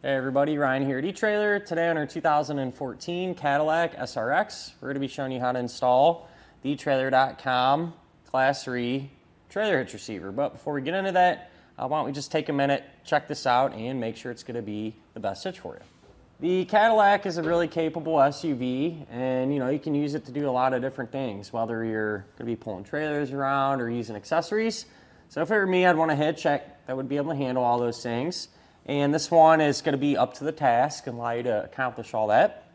Hey everybody, Ryan here at eTrailer. Today on our 2014 Cadillac SRX, we're going to be showing you how to install the etrailer.com Class 3 trailer hitch receiver. But before we get into that, why don't we just take a minute, check this out, and make sure it's going to be the best hitch for you. The Cadillac is a really capable SUV, and you can use it to do a lot of different things, whether you're going to be pulling trailers around or using accessories. So if it were me, I'd want a hitch that would be able to handle all those things. And this one is going to be up to the task and allow you to accomplish all that.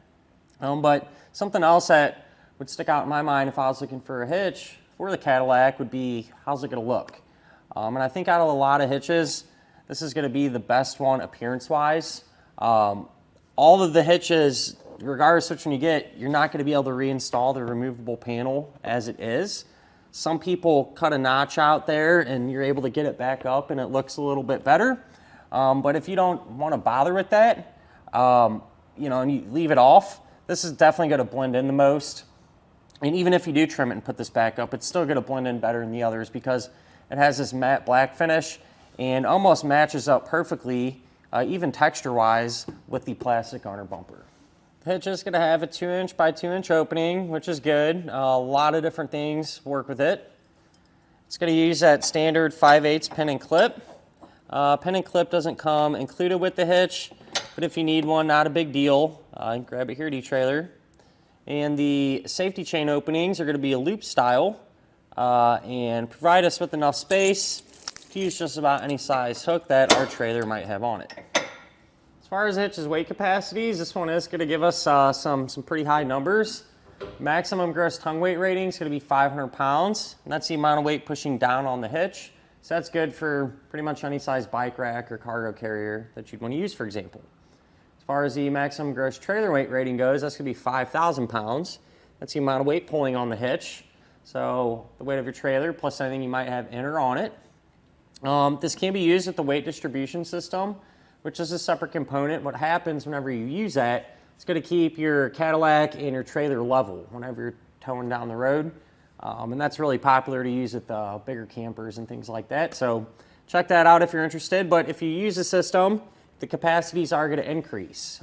But something else that would stick out in my mind if I was looking for a hitch for the Cadillac would be, how's it going to look? And I think out of a lot of hitches, this is going to be the best one appearance-wise. All of the hitches, regardless of which one you get, you're not going to be able to reinstall the removable panel as it is. Some people cut a notch out there and you're able to get it back up and it looks a little bit better. But if you don't want to bother with that, and you leave it off, this is definitely going to blend in the most. And even if you do trim it and put this back up, it's still going to blend in better than the others because it has this matte black finish and almost matches up perfectly, even texture-wise, with the plastic under bumper. The hitch is going to have a 2-inch by 2-inch opening, which is good. A lot of different things work with it. It's going to use that standard 5/8 pin and clip. Pin and clip doesn't come included with the hitch, but if you need one, not a big deal. You can grab it here at eTrailer. And the safety chain openings are going to be a loop style and provide us with enough space to use just about any size hook that our trailer might have on it. As far as the hitch's weight capacities, this one is going to give us some pretty high numbers. Maximum gross tongue weight rating is going to be 500 pounds, and that's the amount of weight pushing down on the hitch. So that's good for pretty much any size bike rack or cargo carrier that you'd want to use, for example. As far as the maximum gross trailer weight rating goes, that's going to be 5,000 pounds. That's the amount of weight pulling on the hitch. So the weight of your trailer plus anything you might have in or on it. This can be used with the weight distribution system, which is a separate component. What happens whenever you use that, it's going to keep your Cadillac and your trailer level whenever you're towing down the road. And that's really popular to use with bigger campers and things like that. So check that out if you're interested. But if you use the system, the capacities are going to increase.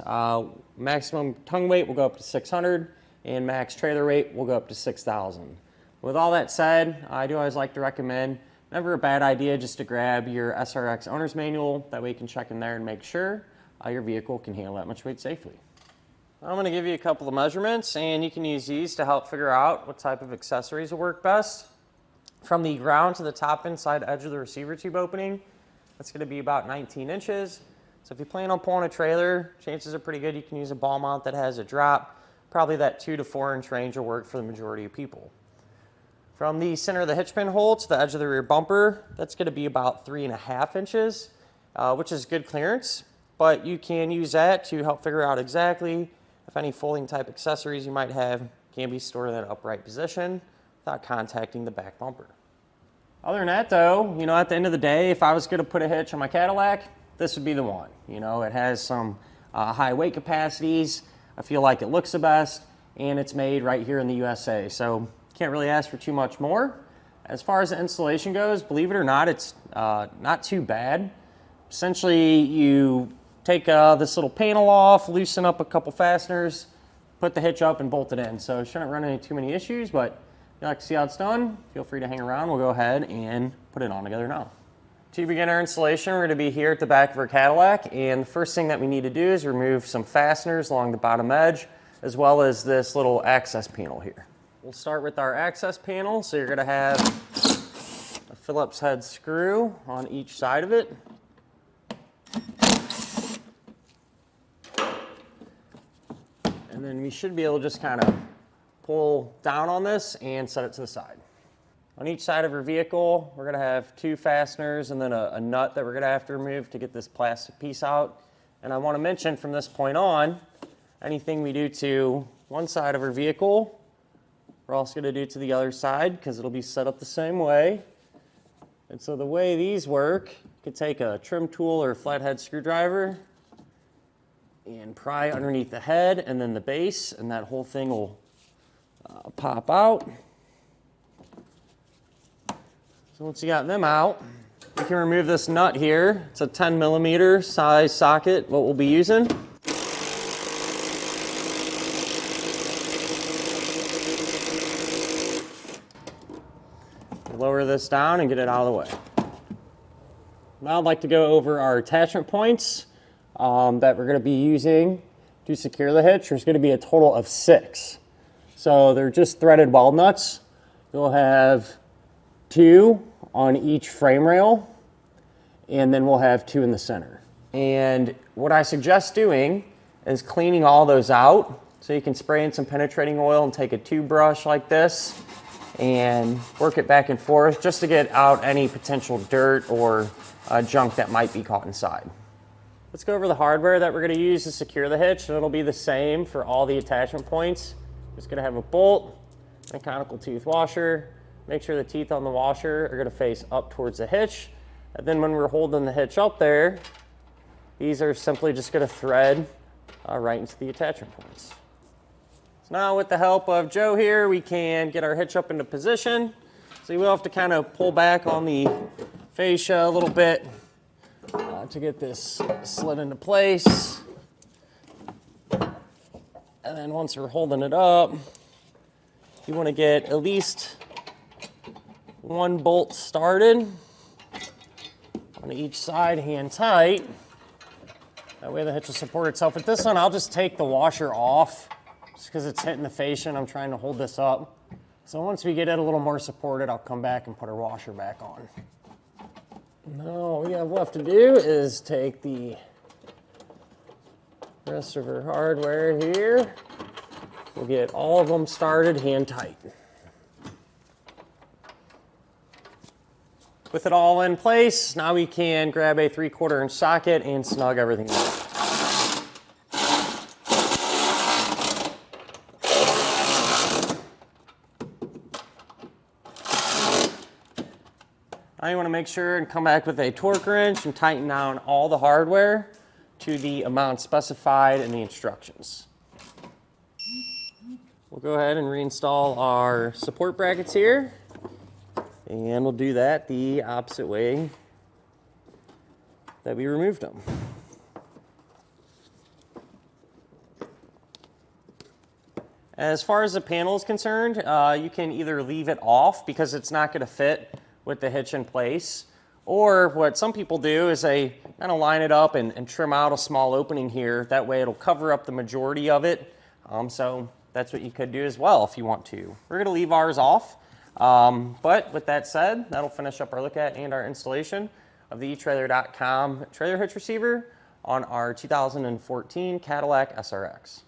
Maximum tongue weight will go up to 600 and max trailer weight will go up to 6,000. With all that said, I do always like to recommend, never a bad idea just to grab your SRX owner's manual. That way you can check in there and make sure your vehicle can handle that much weight safely. I'm going to give you a couple of measurements, and you can use these to help figure out what type of accessories will work best. From the ground to the top inside edge of the receiver tube opening, that's going to be about 19 inches. So if you plan on pulling a trailer, chances are pretty good you can use a ball mount that has a drop. Probably that 2 to 4 inch range will work for the majority of people. From the center of the hitch pin hole to the edge of the rear bumper, that's going to be about 3.5 inches, which is good clearance. But you can use that to help figure out exactly if any folding type accessories you might have can be stored in that upright position without contacting the back bumper. Other than that though, at the end of the day, if I was going to put a hitch on my Cadillac, this would be the one. It has some high weight capacities. I feel like it looks the best, and it's made right here in the USA. So can't really ask for too much more. As far as the installation goes, believe it or not, it's not too bad. Essentially, you take this little panel off, loosen up a couple fasteners, put the hitch up, and bolt it in. So it shouldn't run into too many issues, but if you'd like to see how it's done, feel free to hang around. We'll go ahead and put it on together now. To begin our installation, we're going to be here at the back of our Cadillac, and the first thing that we need to do is remove some fasteners along the bottom edge, as well as this little access panel here. We'll start with our access panel. So you're going to have a Phillips head screw on each side of it. And then we should be able to just kind of pull down on this and set it to the side. On each side of our vehicle, we're going to have 2 fasteners and then a nut that we're going to have to remove to get this plastic piece out. And I want to mention from this point on, anything we do to one side of our vehicle, we're also going to do to the other side because it'll be set up the same way. And so the way these work, you could take a trim tool or a flathead screwdriver and pry underneath the head and then the base, and that whole thing will pop out. So once you got them out, We can remove this nut here. It's a 10mm size socket, what we'll be using. Lower this down and get it out of the way. Now I'd like to go over our attachment points that we're going to be using to secure the hitch. There's going to be a total of 6. So they're just threaded weld nuts. You'll have 2 on each frame rail, and then we'll have 2 in the center. And what I suggest doing is cleaning all those out. So you can spray in some penetrating oil and take a tube brush like this and work it back and forth just to get out any potential dirt or junk that might be caught inside. Let's go over the hardware that we're going to use to secure the hitch, and it'll be the same for all the attachment points. Just going to have a bolt, mechanical tooth washer. Make sure the teeth on the washer are going to face up towards the hitch. And then when we're holding the hitch up there, these are simply just going to thread right into the attachment points. So now with the help of Joe here, we can get our hitch up into position. So you will have to kind of pull back on the fascia a little bit to get this slid into place. And then once we're holding it up, you want to get at least 1 bolt started on each side, hand tight. That way the hitch will support itself. With this one, I'll just take the washer off just because it's hitting the fascia and I'm trying to hold this up. So once we get it a little more supported, I'll come back and put our washer back on. Now all we have left to do is take the rest of our hardware here. We'll get all of them started hand tight. With it all in place, now we can grab a 3/4 inch socket and snug everything up. Now you want to make sure and come back with a torque wrench and tighten down all the hardware to the amount specified in the instructions. We'll go ahead and reinstall our support brackets here, and we'll do that the opposite way that we removed them. As far as the panel is concerned, you can either leave it off because it's not going to fit with the hitch in place, or what some people do is they kind of line it up and trim out a small opening here. That way it'll cover up the majority of it. So that's what you could do as well if you want to. We're going to leave ours off. But with that said, that'll finish up our look at and our installation of the etrailer.com trailer hitch receiver on our 2014 Cadillac SRX.